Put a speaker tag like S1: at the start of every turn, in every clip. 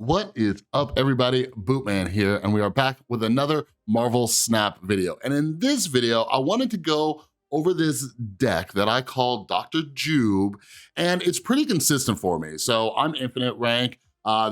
S1: What is up, everybody? Bootman here, and we are back with another Marvel Snap video. And in this video, I wanted to go over this deck that I call Dr. Jube, and it's pretty consistent for me. So I'm infinite rank.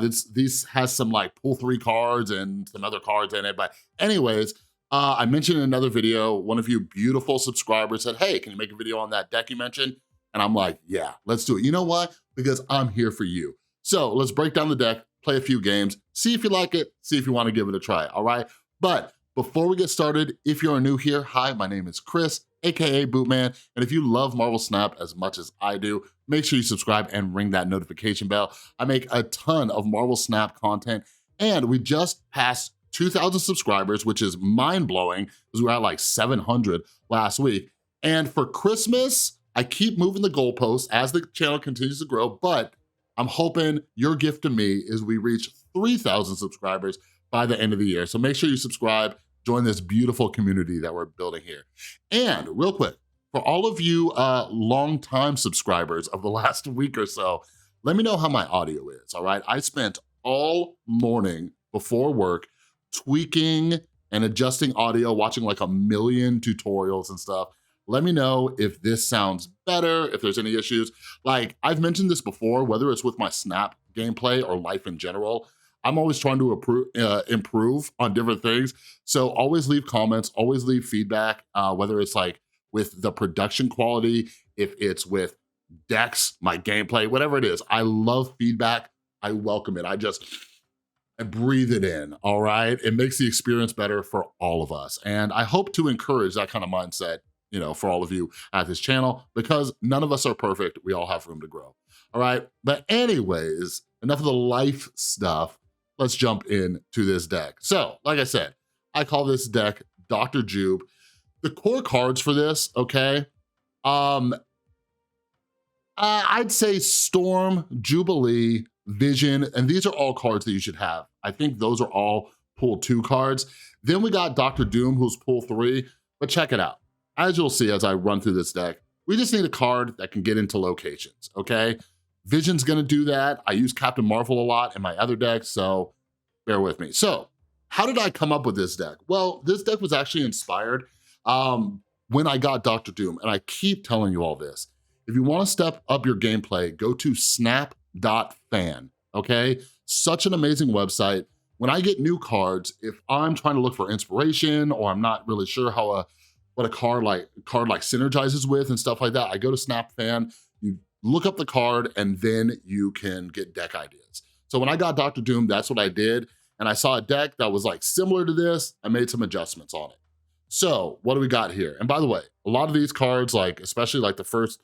S1: This has some like pull 3 cards and some other cards in it. But anyways, I mentioned in another video, one of you beautiful subscribers said, hey, can you make a video on that deck you mentioned? And I'm like, yeah, let's do it. You know what? Because I'm here for you. So let's break down the deck, play a few games, see if you like it, see if you want to give it a try, all right? But before we get started, if you're new here, hi, my name is Chris, AKA Bootman, and if you love Marvel Snap as much as I do, make sure you subscribe and ring that notification bell. I make a ton of Marvel Snap content, and we just passed 2,000 subscribers, which is mind-blowing, because we were at like 700 last week. And for Christmas, I keep moving the goalposts as the channel continues to grow, but I'm hoping your gift to me is we reach 3,000 subscribers by the end of the year. So make sure you subscribe, join this beautiful community that we're building here. And real quick, for all of you longtime subscribers of the last week or so, let me know how my audio is, all right? I spent all morning before work tweaking and adjusting audio, watching like 1 million tutorials and stuff. Let me know if this sounds better, if there's any issues. Like, I've mentioned this before, whether it's with my Snap gameplay or life in general, I'm always trying to improve on different things. So always leave comments, always leave feedback, whether it's like with the production quality, if it's with decks, my gameplay, whatever it is. I love feedback. I welcome it. I breathe it in, all right? It makes the experience better for all of us. And I hope to encourage that kind of mindset, you know, for all of you at this channel, because none of us are perfect. We all have room to grow, all right? But anyways, enough of the life stuff. Let's jump into this deck. So, like I said, I call this deck Dr. Jube. The core cards for this, okay? I'd say Storm, Jubilee, Vision, and these are all cards that you should have. I think those are all pull 2 cards. Then we got Dr. Doom, who's pull 3, but check it out. As you'll see as I run through this deck, we just need a card that can get into locations, okay? Vision's gonna do that. I use Captain Marvel a lot in my other decks, so bear with me. So, how did I come up with this deck? Well, this deck was actually inspired when I got Dr. Doom, and I keep telling you all this. If you wanna step up your gameplay, go to snap.fan, okay? Such an amazing website. When I get new cards, if I'm trying to look for inspiration or I'm not really sure how what a card like synergizes with and stuff like that, I go to SnapFan, you look up the card, and then you can get deck ideas. So when I got Dr. Doom, that's what I did, and I saw a deck that was like similar to this. I made some adjustments on it. So what do we got here? And by the way, a lot of these cards, like especially like the first,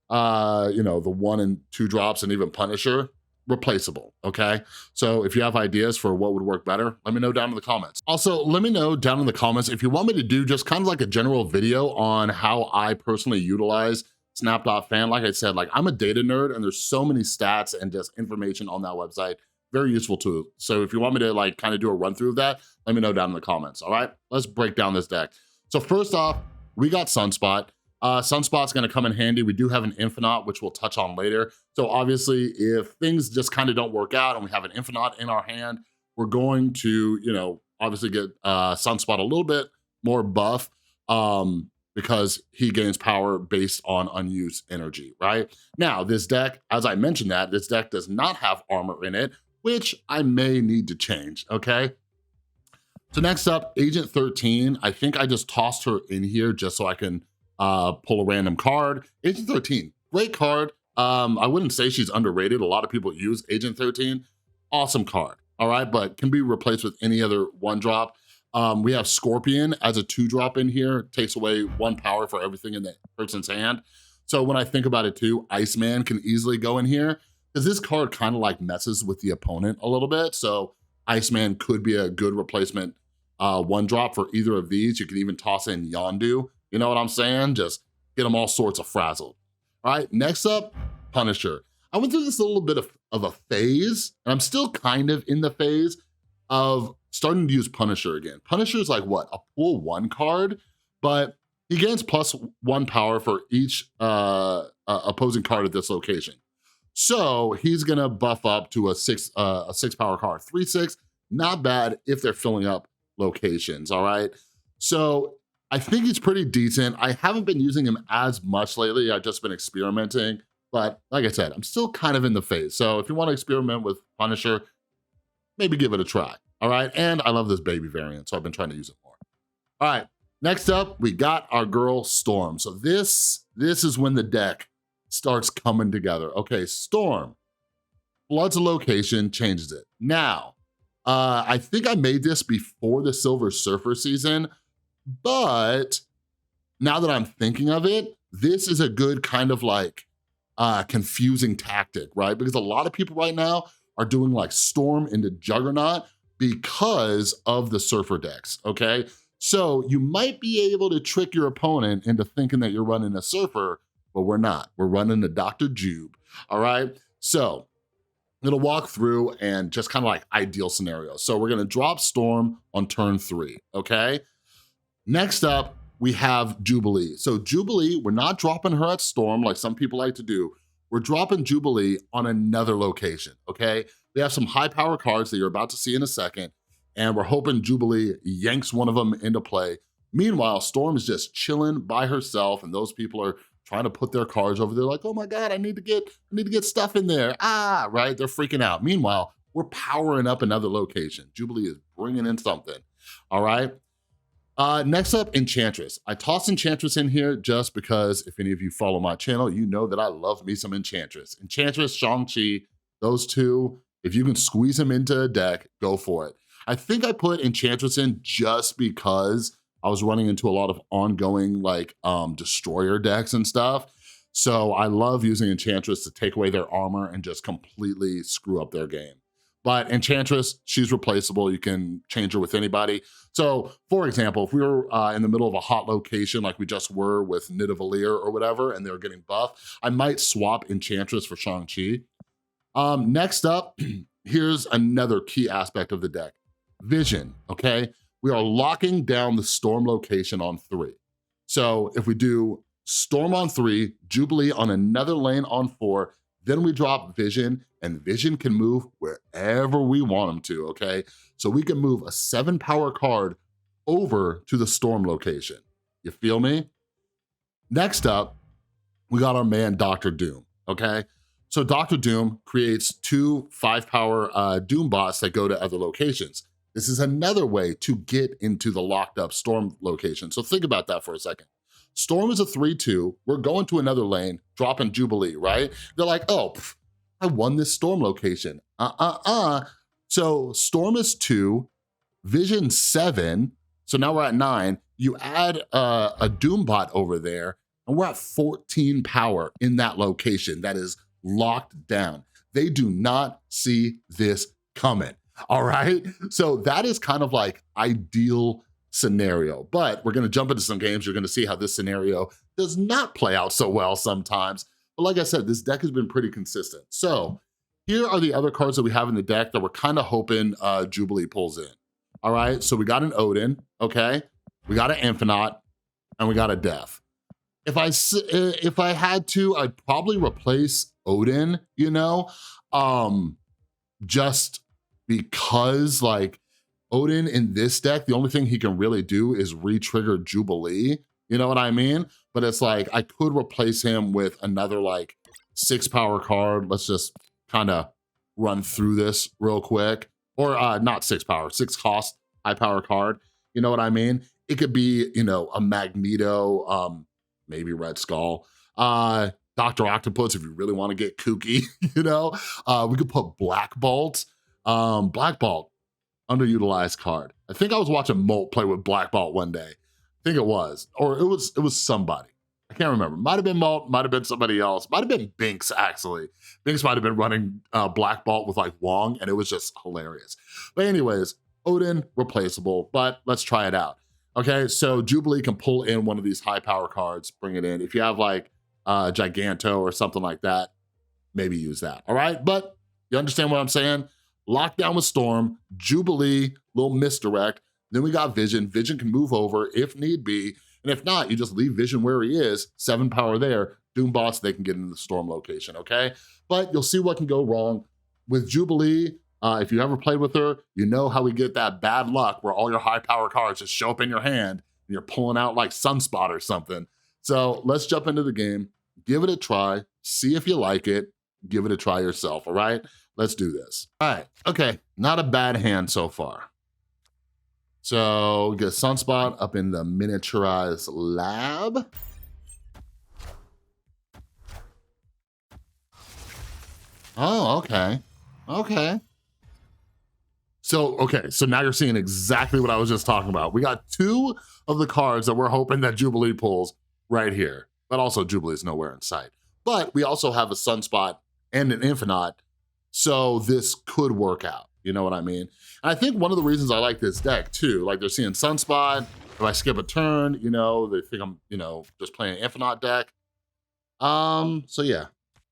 S1: you know, the 1 and 2 drops and even Punisher, replaceable, okay? So if you have ideas for what would work better, let me know down in the comments. Also, let me know down in the comments if you want me to do just kind of like a general video on how I personally utilize Snap.fan. Like I said, like I'm a data nerd and there's so many stats and just information on that website. Very useful too. So if you want me to like kind of do a run through of that, let me know down in the comments, all right? Let's break down this deck. So first off, we got Sunspot. Sunspot's gonna come in handy. We do have an Infinite, which we'll touch on later. So obviously, if things just kind of don't work out and we have an Infinite in our hand, we're going to, you know, obviously get Sunspot a little bit more buff because he gains power based on unused energy, right? Now, this deck, as I mentioned that, this deck does not have armor in it, which I may need to change, okay? So next up, Agent 13. I think I just tossed her in here just so I can pull a random card. Agent 13, great card. I wouldn't say she's underrated. A lot of people use Agent 13. Awesome card, all right? But can be replaced with any other 1-drop. We have Scorpion as a 2-drop in here. Takes away 1 power for everything in the person's hand. So when I think about it too, Iceman can easily go in here because this card kind of like messes with the opponent a little bit. So Iceman could be a good replacement 1-drop for either of these. You could even toss in Yondu. You know what I'm saying? Just get them all sorts of frazzled. All right, next up, Punisher. I went through this a little bit of a phase, and I'm still kind of in the phase of starting to use Punisher again. Punisher is like what, a pull 1 card, but he gains +1 power for each opposing card at this location. So he's gonna buff up to a six power card. 3/6, not bad if they're filling up locations, all right? So I think he's pretty decent. I haven't been using him as much lately. I've just been experimenting. But like I said, I'm still kind of in the phase. So if you want to experiment with Punisher, maybe give it a try, all right? And I love this baby variant, so I've been trying to use it more. All right, next up, we got our girl Storm. So this is when the deck starts coming together. Okay, Storm, floods a location, changes it. Now, I think I made this before the Silver Surfer season, but now that I'm thinking of it, this is a good kind of like confusing tactic, right? Because a lot of people right now are doing like Storm into Juggernaut because of the Surfer decks, okay? So you might be able to trick your opponent into thinking that you're running a Surfer, but we're not. We're running a Dr. Jube, all right? So I'm gonna walk through and just kind of like ideal scenarios. So we're gonna drop Storm on turn 3, okay? Next up, we have Jubilee. So Jubilee, we're not dropping her at Storm like some people like to do. We're dropping Jubilee on another location, okay? We have some high power cards that you're about to see in a second, and we're hoping Jubilee yanks one of them into play. Meanwhile, Storm is just chilling by herself, and those people are trying to put their cards over there like, oh my God, I need to get stuff in there. Ah, right, they're freaking out. Meanwhile, we're powering up another location. Jubilee is bringing in something, all right? Next up, Enchantress. I tossed Enchantress in here just because if any of you follow my channel, you know that I love me some Enchantress. Enchantress, Shang-Chi, those two, if you can squeeze them into a deck, go for it. I think I put Enchantress in just because I was running into a lot of ongoing like Destroyer decks and stuff. So I love using Enchantress to take away their armor and just completely screw up their game. But Enchantress, she's replaceable. You can change her with anybody. So for example, if we were in the middle of a hot location like we just were with Nidavellir or whatever, and they were getting buffed, I might swap Enchantress for Shang-Chi. Next up, here's another key aspect of the deck. Vision, okay? We are locking down the Storm location on 3. So if we do Storm on 3, Jubilee on another lane on 4, then we drop Vision, and Vision can move wherever we want him to, okay? So we can move a 7 power card over to the Storm location. You feel me? Next up, we got our man, Dr. Doom, okay? So Dr. Doom creates 2 5 power Doom bots that go to other locations. This is another way to get into the locked up Storm location. So think about that for a second. Storm is a 3/2, we're going to another lane, dropping Jubilee, right? They're like, oh, I won this Storm location. So Storm is 2, Vision 7, so now we're at 9. You add a Doom bot over there, and we're at 14 power in that location that is locked down. They do not see this coming, all right? So that is kind of like ideal scenario, but we're gonna jump into some games. You're gonna see how this scenario does not play out so well sometimes. But like I said, this deck has been pretty consistent. So here are the other cards that we have in the deck that we're kind of hoping Jubilee pulls in. All right, so we got an Odin, okay? We got an Infinite, and we got a Death. If I had to, I'd probably replace Odin, you know? Just because like, Odin in this deck, the only thing he can really do is re-trigger Jubilee, you know what I mean? But it's like, I could replace him with another like 6 power card. Let's just kind of run through this real quick. Or not 6 power, 6 cost, high power card, you know what I mean? It could be, you know, a Magneto, maybe Red Skull, Dr. Octopus if you really want to get kooky, you know? We could put Black Bolt. Black Bolt, underutilized card. I think I was watching Molt play with Black Bolt one day. I think it was, or it was somebody. I can't remember. Might have been Molt, might have been somebody else. Might have been Binks, actually. Binks might have been running Black Bolt with like Wong, and it was just hilarious. But anyways, Odin, replaceable, but let's try it out. Okay, so Jubilee can pull in one of these high power cards, bring it in. If you have like Giganto or something like that, maybe use that, all right? But you understand what I'm saying? Lockdown with Storm, Jubilee, little misdirect. Then we got Vision. Vision can move over if need be. And if not, you just leave Vision where he is, 7 power there, Doom bots, they can get into the Storm location, okay? But you'll see what can go wrong. With Jubilee, if you ever played with her, you know how we get that bad luck where all your high power cards just show up in your hand and you're pulling out like Sunspot or something. So let's jump into the game, give it a try, see if you like it, give it a try yourself, all right? Let's do this. All right, okay, not a bad hand so far. So we get Sunspot up in the miniaturized lab. Oh, okay, okay. So, okay, so now you're seeing exactly what I was just talking about. We got 2 of the cards that we're hoping that Jubilee pulls right here, but also Jubilee's nowhere in sight. But we also have a Sunspot and an Infinite, so this could work out, you know what I mean? And I think one of the reasons I like this deck too, like they're seeing Sunspot, if I skip a turn, you know, they think I'm, you know, just playing an Infinite deck. So yeah,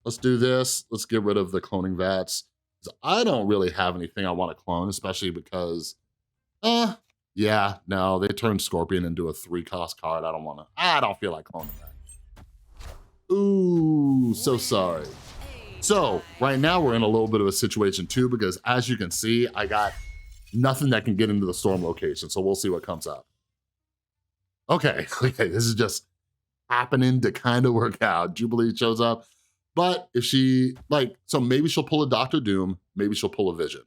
S1: let's do this. Let's get rid of the cloning vats. I don't really have anything I want to clone, especially because, yeah, no, they turned Scorpion into a 3-cost card. I don't feel like cloning that. Ooh, so sorry. So right now we're in a little bit of a situation too, because as you can see, I got nothing that can get into the Storm location. So we'll see what comes up. Okay, this is just happening to kind of work out. Jubilee shows up. But if she, so maybe she'll pull a Dr. Doom, maybe she'll pull a Vision.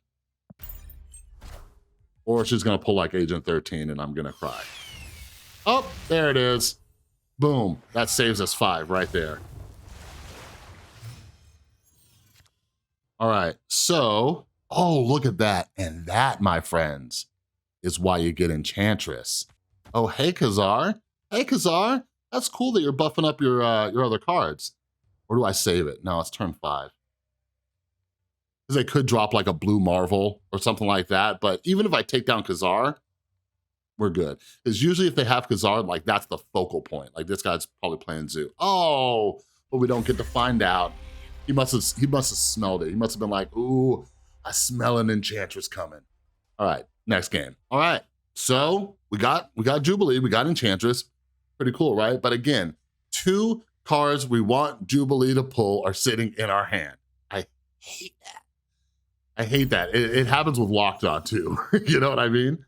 S1: Or she's gonna pull like Agent 13 and I'm gonna cry. Oh, there it is. Boom, that saves us 5 right there. All right, so, oh, look at that. And that, my friends, is why you get Enchantress. Oh, hey, Khazar. Hey, Khazar. That's cool that you're buffing up your other cards. Or do I save it? No, it's turn 5. Because they could drop like a blue Marvel or something like that. But even if I take down Khazar, we're good. Because usually if they have Khazar, like that's the focal point. Like this guy's probably playing Zoo. Oh, but we don't get to find out. He must have smelled it. He must have been like, ooh, I smell an Enchantress coming. All right, next game. All right, so we got Jubilee, we got Enchantress. Pretty cool, right? But again, 2 cards we want Jubilee to pull are sitting in our hand. I hate that. I hate that. It happens with Lockjaw too. You know what I mean?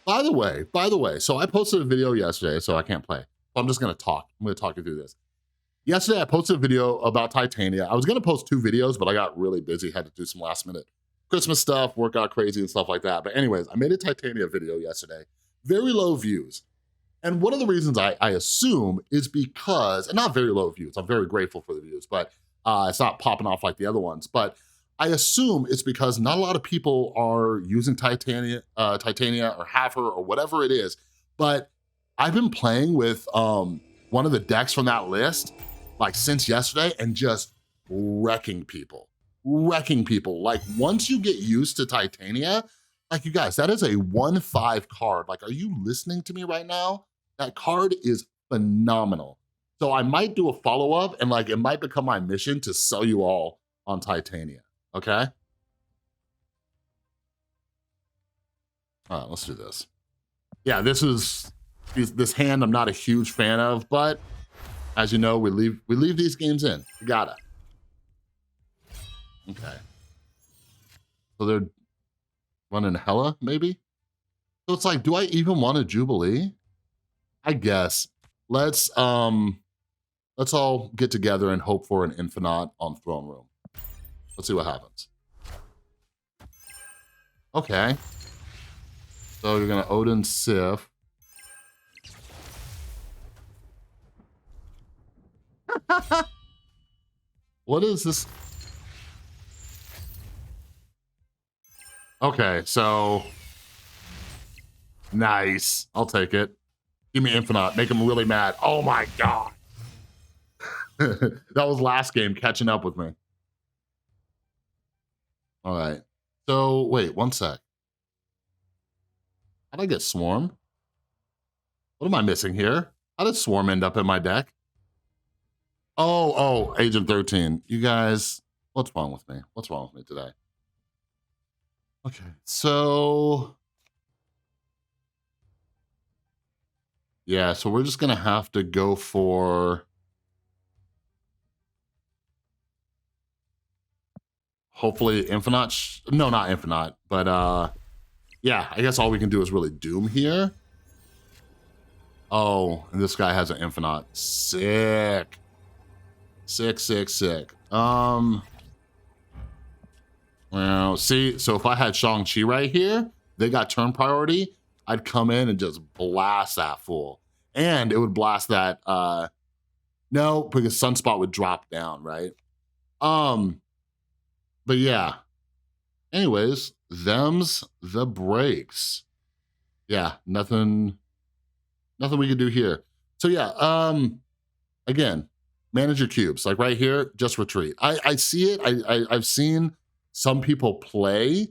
S1: By the way, so I posted a video yesterday, so I can't play. So I'm just gonna talk. I'm gonna talk you through this. Yesterday, I posted a video about Titania. I was gonna post 2 videos, but I got really busy, had to do some last minute Christmas stuff, work out crazy and stuff like that. But anyways, I made a Titania video yesterday. Very low views. And one of the reasons I assume is because, and not very low views, I'm very grateful for the views, but it's not popping off like the other ones. But I assume it's because not a lot of people are using Titania or have her or whatever it is. But I've been playing with one of the decks from that list like since yesterday and just wrecking people. Like once you get used to Titania, like you guys, that is a 1/5 card. Like, are you listening to me right now? That card is phenomenal. So I might do a follow-up and like, it might become my mission to sell you all on Titania, okay? All right, let's do this. Yeah, this hand I'm not a huge fan of, but as you know, we leave these games in. We gotta. Okay. So they're running Hella, maybe? So it's like, do I even want a Jubilee? I guess. Let's all get together and hope for an Infinite on Throne Room. Let's see what happens. Okay. So you're gonna Odin Sif. What is this? Okay, so nice. I'll take it. Give me Infinite. Make him really mad. Oh my god. That was last game catching up with me. All right. So wait, one sec. How did I get Swarm? What am I missing here? How did Swarm end up in my deck? Oh, Agent 13. You guys, what's wrong with me? What's wrong with me today? Okay, so Yeah, so we're just gonna have to go for hopefully Infinite. No, not Infinite, but yeah, I guess all we can do is really Doom here. Oh, and this guy has an Infinite. Sick. Sick, sick, sick. Well, see, so if I had Shang-Chi right here, they got turn priority, I'd come in and just blast that fool. And it would blast that, no, because Sunspot would drop down, right? But yeah. Anyways, them's the breaks. Yeah, nothing we can do here. So yeah, again, manage your cubes. Like right here, just retreat. I see it. I've seen some people play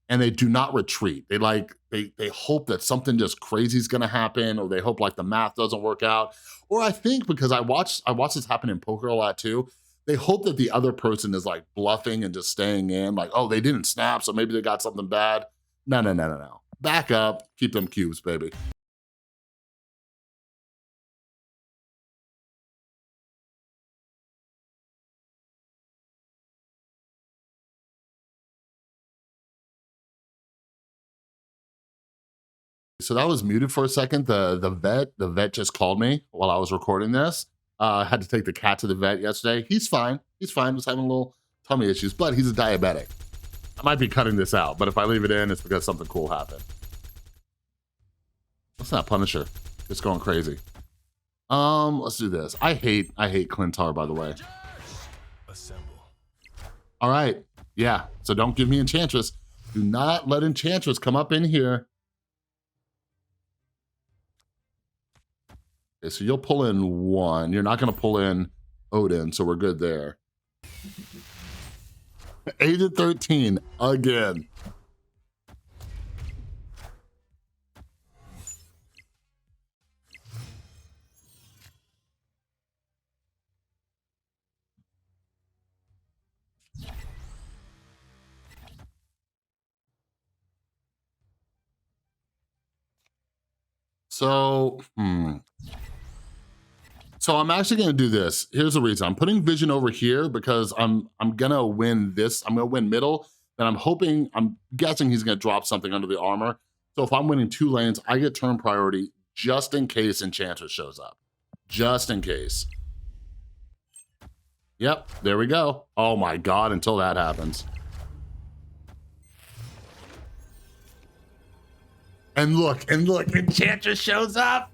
S1: and they do not retreat. They hope that something just crazy is gonna happen, or they hope like the math doesn't work out. Or I think because I watch this happen in poker a lot too. They hope that the other person is like bluffing and just staying in, like, oh, they didn't snap, so maybe they got something bad. No, no, no, no, no. Back up, keep them cubes, baby. So that was muted for a second. The vet just called me while I was recording this. I had to take the cat to the vet yesterday. He's fine. He's fine. Just having a little tummy issues, but he's a diabetic. I might be cutting this out, but if I leave it in, it's because something cool happened. What's that Punisher? It's going crazy. Let's do this. I hate Clintar, by the way. All right. Yeah. So don't give me Enchantress. Do not let Enchantress come up in here. Okay, so you'll pull in one. You're not going to pull in Odin, so we're good there. 8-13 again. So, So I'm actually going to do this. Here's the reason. I'm putting Vision over here because I'm going to win this. I'm going to win middle. And I'm guessing he's going to drop something under the armor. So if I'm winning 2 lanes, I get turn priority just in case Enchantress shows up. Just in case. Yep, there we go. Oh my God, until that happens. And look, Enchantress shows up.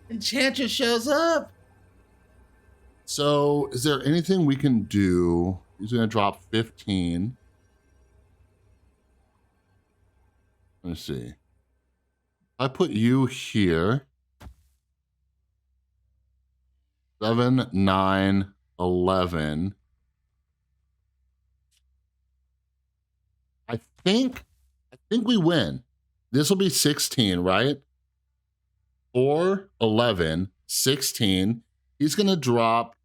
S1: Enchantress shows up. So is there anything we can do? He's going to drop 15. Let's see. I put you here. 7, 9, 11. I think we win. This will be 16, right? 4, 11, 16. He's going to drop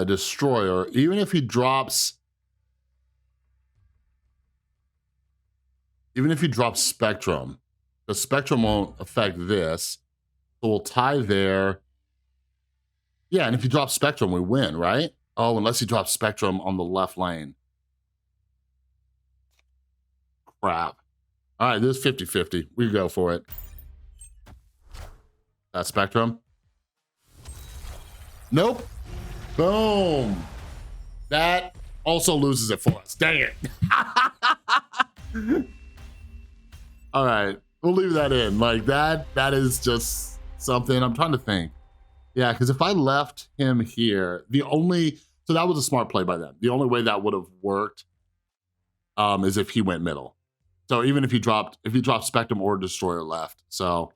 S1: Destroyer. Even if he drops Spectrum, the Spectrum won't affect this. So we'll tie there. Yeah, and if you drop Spectrum, we win, right? Oh, unless he drops Spectrum on the left lane. Crap. All right, this is 50-50. We go for it. That Spectrum. Nope. Boom. That also loses it for us. Dang it. All right. We'll leave that in. Like that is just something. I'm trying to think. Yeah, because if I left him here, so that was a smart play by them. The only way that would have worked is if he went middle. So even if he dropped Spectrum or Destroyer left. So,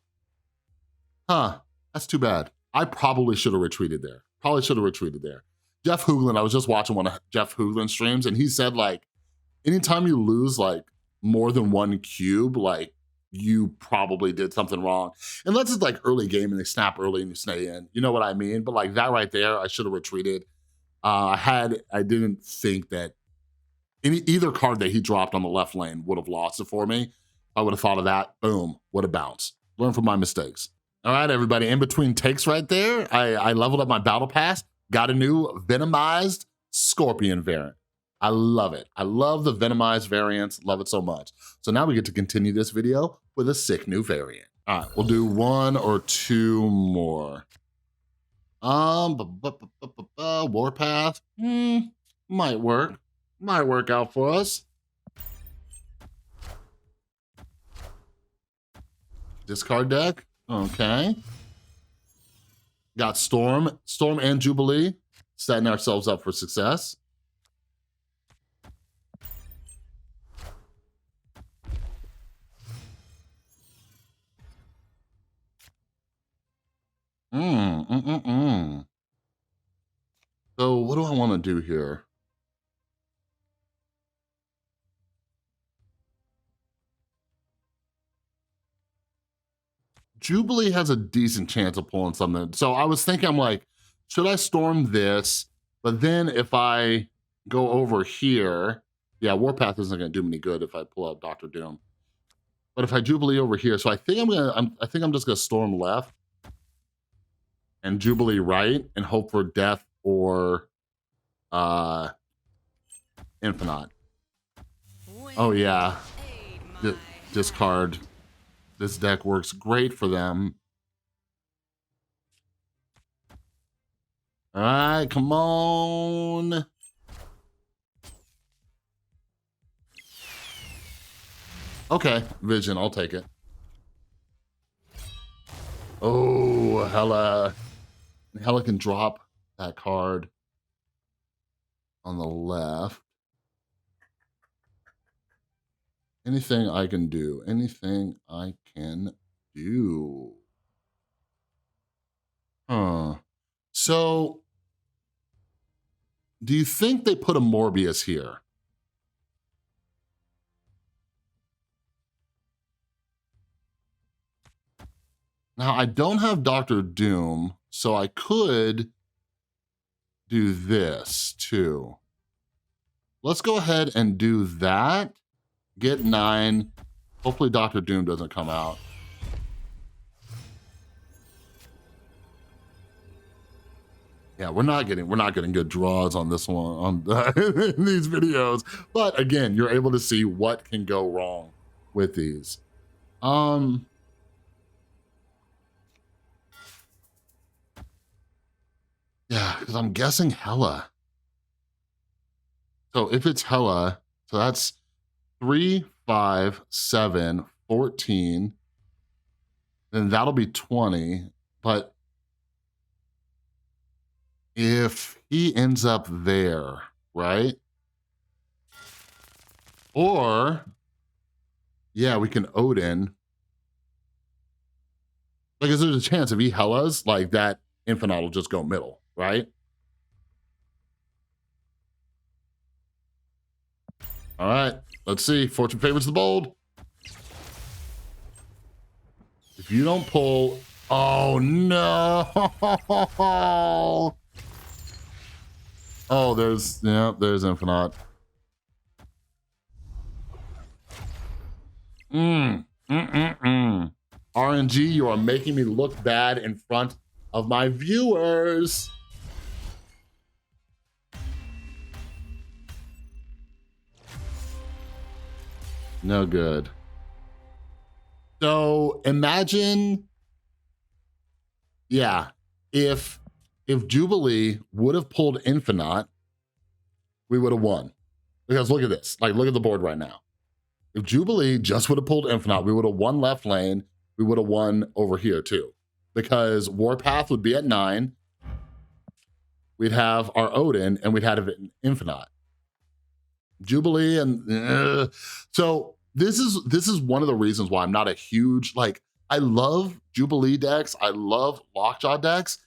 S1: that's too bad. I probably should have retreated there. Jeff Hoogland, I was just watching one of Jeff Hoogland's streams, and he said, like, anytime you lose, like, more than 1 cube, like, you probably did something wrong. Unless it's, like, early game and they snap early and you stay in. You know what I mean? But, like, that right there, I should have retreated. I didn't think that either card that he dropped on the left lane would have lost it for me. I would have thought of that. Boom, what a bounce. Learn from my mistakes. All right, everybody, in between takes right there, I leveled up my battle pass, got a new venomized scorpion variant. I love it. I love the venomized variants, love it so much. So now we get to continue this video with a sick new variant. All right, we'll do 1 or 2 more. Warpath, might work out for us. Discard deck, okay. Got Storm and Jubilee, setting ourselves up for success. So what do I want to do here? Jubilee has a decent chance of pulling something. So I was thinking, I'm like, should I storm this? But then if I go over here, yeah, Warpath isn't going to do me any good if I pull out Dr. Doom. But if I Jubilee over here, so I think I'm just going to storm left and Jubilee right and hope for death or Infinite. Oh yeah, discard. This deck works great for them. All right, come on. Okay, Vision, I'll take it. Oh, Hella can drop that card on the left. Anything I can do. Anything I can do. So, do you think they put a Morbius here? Now, I don't have Dr. Doom, so I could do this too. Let's go ahead and do that. Get 9. Hopefully Dr. Doom doesn't come out. Yeah, we're not getting good draws on this one on in these videos. But again, you're able to see what can go wrong with these. Yeah, because I'm guessing Hella. So if it's Hella, so that's 3, 5, 7, 14, then that'll be 20. But if he ends up there, right? Or, yeah, we can Odin. Because there's a chance if he Hellas, like that Infinite will just go middle, right? All right, let's see. Fortune favors the bold. If you don't pull, oh no. Oh, there's Infinite. RNG, you are making me look bad in front of my viewers. No good. So imagine, yeah, if Jubilee would have pulled Infinite, we would have won. Because look at this, like look at the board right now. If Jubilee just would have pulled Infinite, we would have won left lane. We would have won over here too. Because Warpath would be at 9. We'd have our Odin and we'd have an Infinite. Jubilee and so this is one of the reasons why I'm not a huge, like, I love Jubilee decks, I love Lockjaw decks,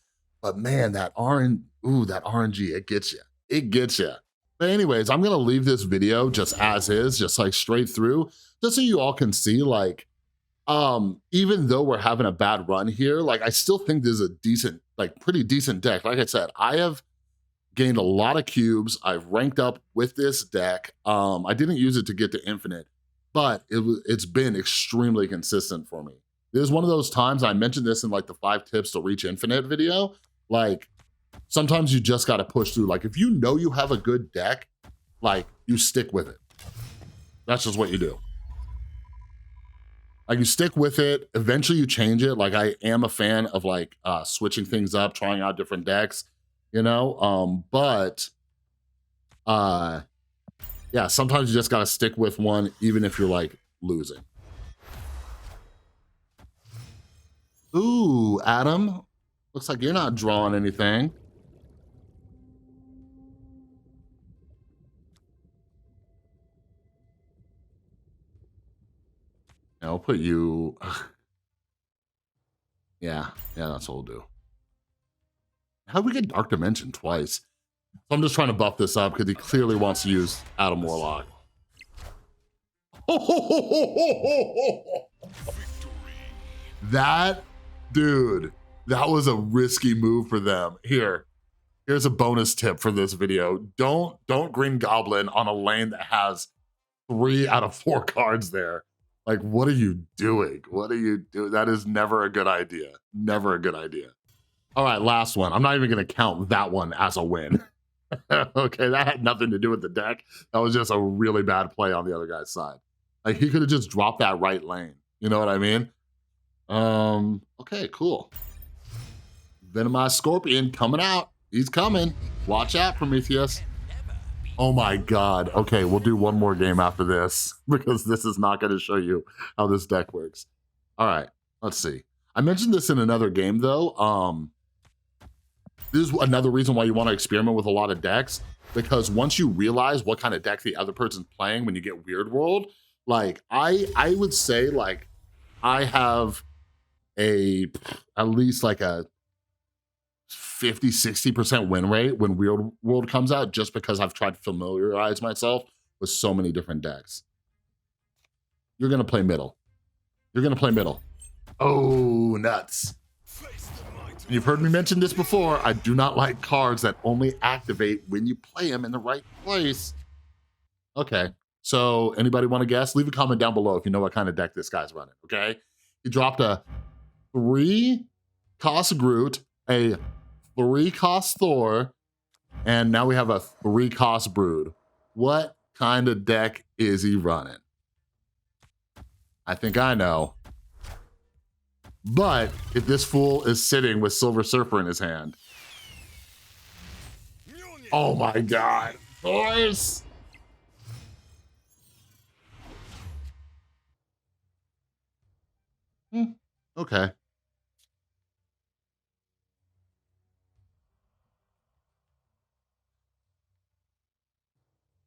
S1: but man, that RNG, it gets you. It gets you. But anyways, I'm gonna leave this video just as is, just like straight through, just so you all can see, like, even though we're having a bad run here, like I still think this is a decent, like pretty decent deck. Like I said, I have gained a lot of cubes. I've ranked up with this deck. I didn't use it to get to Infinite, but it's been extremely consistent for me. This is one of those times, I mentioned this in like the 5 tips to reach infinite video, like sometimes you just got to push through. Like if you know you have a good deck, like you stick with it. That's just what you do. Like you stick with it, eventually you change it. Like I am a fan of like switching things up, trying out different decks, you know? Yeah, sometimes you just gotta stick with one even if you're like losing. Ooh, Adam, looks like you're not drawing anything. I'll put you, yeah, that's what we'll do. How did we get Dark Dimension twice? So I'm just trying to buff this up because he clearly wants to use Adam Warlock. That, dude, that was a risky move for them. Here's a bonus tip for this video. Don't Green Goblin on a lane that has 3 out of 4 cards there. Like, what are you doing? What are you doing? That is never a good idea. Never a good idea. All right, last one. I'm not even gonna count that one as a win. Okay, that had nothing to do with the deck. That was just a really bad play on the other guy's side. Like he could have just dropped that right lane. You know what I mean? Okay, cool. Venomized Scorpion coming out. He's coming. Watch out, Prometheus. Oh my God. Okay, we'll do one more game after this because this is not going to show you how this deck works. All right, let's see. I mentioned this in another game though. This is another reason why you want to experiment with a lot of decks, because once you realize what kind of deck the other person's playing when you get Weird World, like I would say like I have at least like a 50-60% win rate when Weird World comes out, just because I've tried to familiarize myself with so many different decks. You're gonna play middle. You're gonna play middle. Oh, nuts. You've heard me mention this before. I do not like cards that only activate when you play them in the right place. Okay, so anybody want to guess? Leave a comment down below if you know what kind of deck this guy's running, okay? He dropped a 3-cost Groot, a 3-cost Thor, and now we have a 3-cost Brood. What kind of deck is he running? I think I know. But if this fool is sitting with Silver Surfer in his hand. Oh my God, boys. Okay.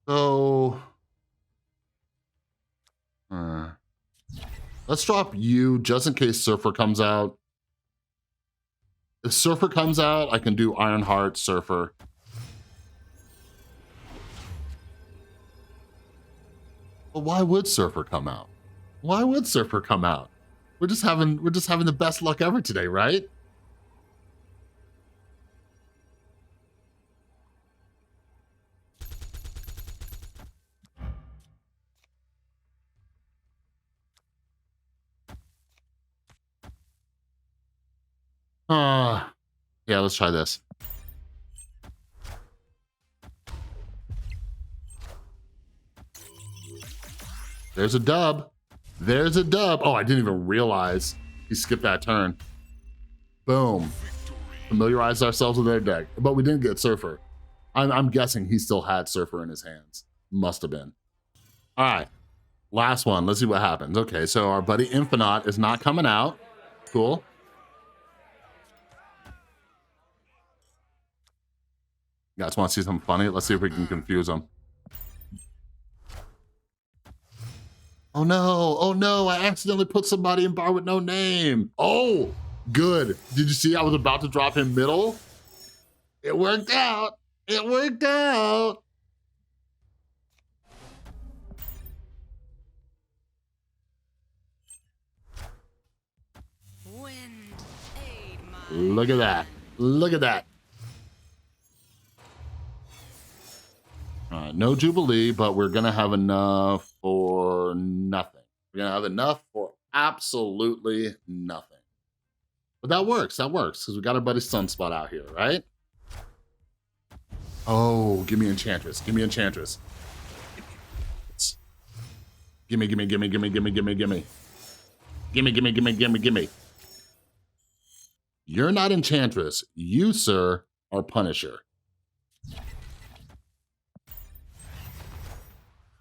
S1: So, let's drop you just in case Surfer comes out. If Surfer comes out, I can do Ironheart, Surfer. But why would Surfer come out? Why would Surfer come out? We're just having the best luck ever today, right? Yeah, let's try this. There's a dub. There's a dub. Oh, I didn't even realize he skipped that turn. Boom. Familiarize ourselves with their deck, but we didn't get Surfer. I'm guessing he still had Surfer in his hands. Must have been. All right, last one. Let's see what happens. Okay, so our buddy Infinite is not coming out. Cool. You guys want to see something funny? Let's see if we can confuse him. Oh no, I accidentally put somebody in bar with no name. Oh, good. Did you see I was about to drop him middle? It worked out. It worked out. Look at that. Look at that. All right, no Jubilee, but we're gonna have enough for nothing. We're gonna have enough for absolutely nothing. But that works, because we got our buddy Sunspot out here, right? Oh, give me Enchantress, give me Enchantress. Gimme, gimme, gimme, gimme, gimme, gimme, gimme. Gimme, gimme, gimme, gimme, gimme. You're not Enchantress. You, sir, are Punisher.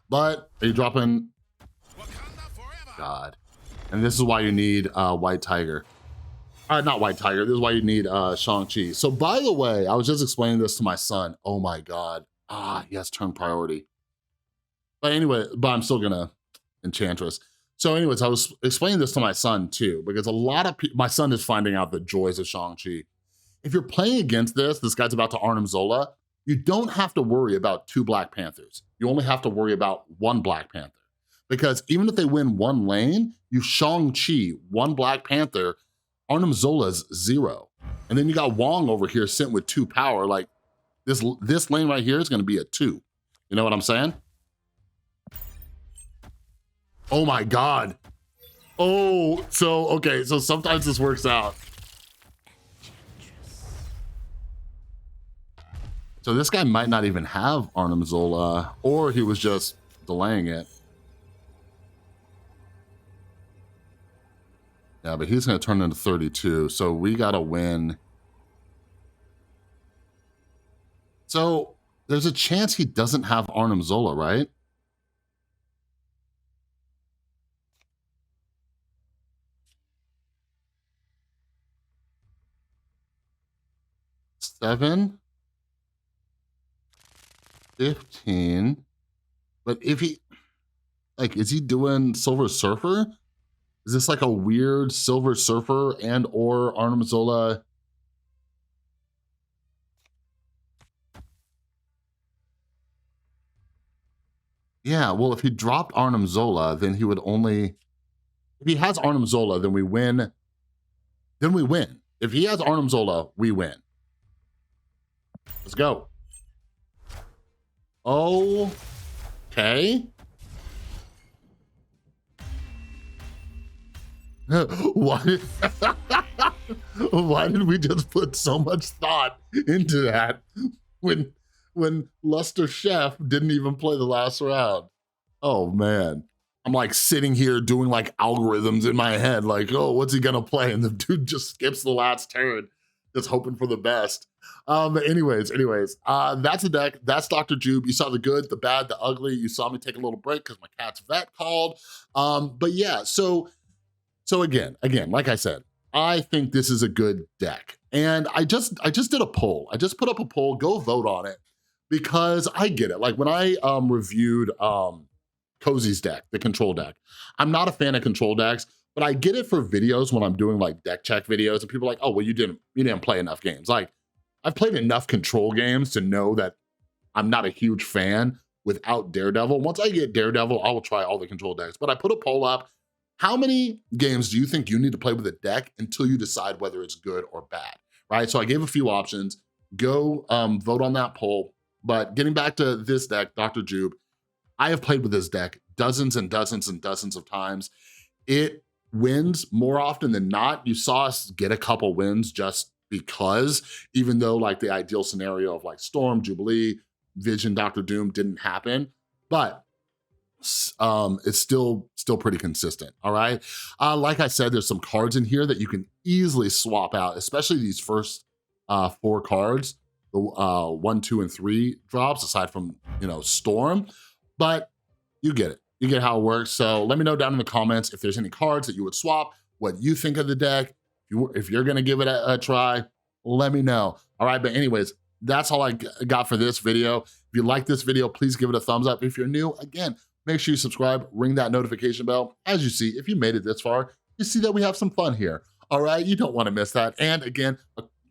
S1: But are you dropping? God. And this is why you need White Tiger. Not White Tiger. This is why you need Shang-Chi. So by the way, I was just explaining this to my son. Oh my God. Yes, turn priority. But anyway, but I'm still gonna Enchantress. So anyways, I was explaining this to my son too, because a lot of people, my son is finding out the joys of Shang-Chi. If you're playing against this guy's about to Arnim Zola, you don't have to worry about 2 Black Panthers. You only have to worry about 1 Black Panther. Because even if they win 1 lane, you Shang-Chi 1 Black Panther, Arnim Zola's 0. And then you got Wong over here sent with 2 power. Like this lane right here is gonna be a 2. You know what I'm saying? Oh my God. Oh, so, okay, so sometimes this works out. So this guy might not even have Arnim Zola, or he was just delaying it. Yeah, but he's gonna turn into 32, so we gotta win. So there's a chance he doesn't have Arnim Zola, right? Seven, 15. But if he, like, is he doing Silver Surfer? Is this like a weird Silver Surfer and or Arnim Zola? Yeah, well, if he dropped Arnim Zola, then he would only, if he has Arnim Zola, then we win. Then we win. If he has Arnim Zola, we win. Let's go. Okay. Why, why did we just put so much thought into that when Luster Chef didn't even play the last round? Oh man. I'm like sitting here doing like algorithms in my head, like, oh, what's he gonna play? And the dude just skips the last turn, just hoping for the best. But anyways, that's the deck. That's Dr. Jube. You saw the good, the bad, the ugly. You saw me take a little break because my cat's vet called. But yeah, so again, like I said, I think this is a good deck. And I just did a poll. I just put up a poll, go vote on it, because I get it. Like when I reviewed Cozy's deck, the control deck, I'm not a fan of control decks, but I get it for videos when I'm doing like deck check videos and people are like, oh, well, you didn't play enough games. Like I've played enough control games to know that I'm not a huge fan without Daredevil. Once I get Daredevil, I will try all the control decks. But I put a poll up. How many games do you think you need to play with a deck until you decide whether it's good or bad, right? So I gave a few options. Go vote on that poll. But getting back to this deck, Dr. Jube, I have played with this deck dozens and dozens and dozens of times. It wins more often than not. You saw us get a couple wins just because, even though like the ideal scenario of like Storm, Jubilee, Vision, Dr. Doom didn't happen, but it's still pretty consistent, all right? Like I said, there's some cards in here that you can easily swap out, especially these first 4 cards, the 1, 2, and 3 drops, aside from, Storm, but you get it. You get how it works. So let me know down in the comments if there's any cards that you would swap, what you think of the deck. If you're gonna give it a try, let me know. All right, but anyways, that's all I got for this video. If you like this video, please give it a thumbs up. If you're new, again, make sure you subscribe, ring that notification bell. As you see, if you made it this far, you see that we have some fun here. All right, you don't wanna miss that. And again,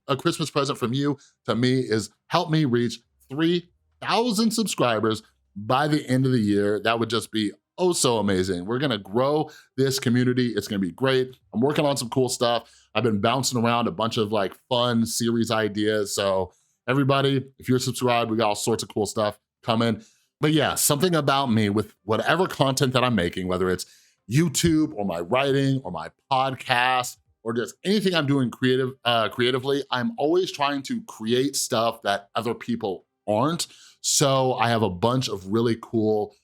S1: a Christmas present from you to me is help me reach 3,000 subscribers by the end of the year. That would just be oh so amazing. We're gonna grow this community. It's gonna be great. I'm working on some cool stuff. I've been bouncing around a bunch of like fun series ideas. So everybody, if you're subscribed, we got all sorts of cool stuff coming. But yeah, something about me with whatever content that I'm making, whether it's YouTube or my writing or my podcast or just anything I'm doing creatively, I'm always trying to create stuff that other people aren't. So I have a bunch of really cool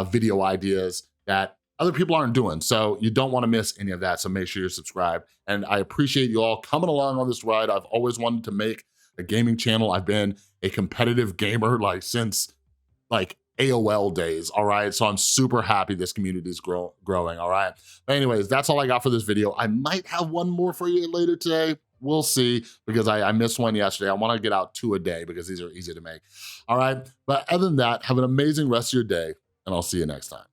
S1: video ideas that other people aren't doing. So you don't wanna miss any of that, so make sure you're subscribed. And I appreciate you all coming along on this ride. I've always wanted to make a gaming channel. I've been a competitive gamer since AOL days, all right? So I'm super happy this community is growing, all right? But anyways, that's all I got for this video. I might have one more for you later today. We'll see, because I missed one yesterday. I wanna get out 2 a day because these are easy to make, all right? But other than that, have an amazing rest of your day, and I'll see you next time.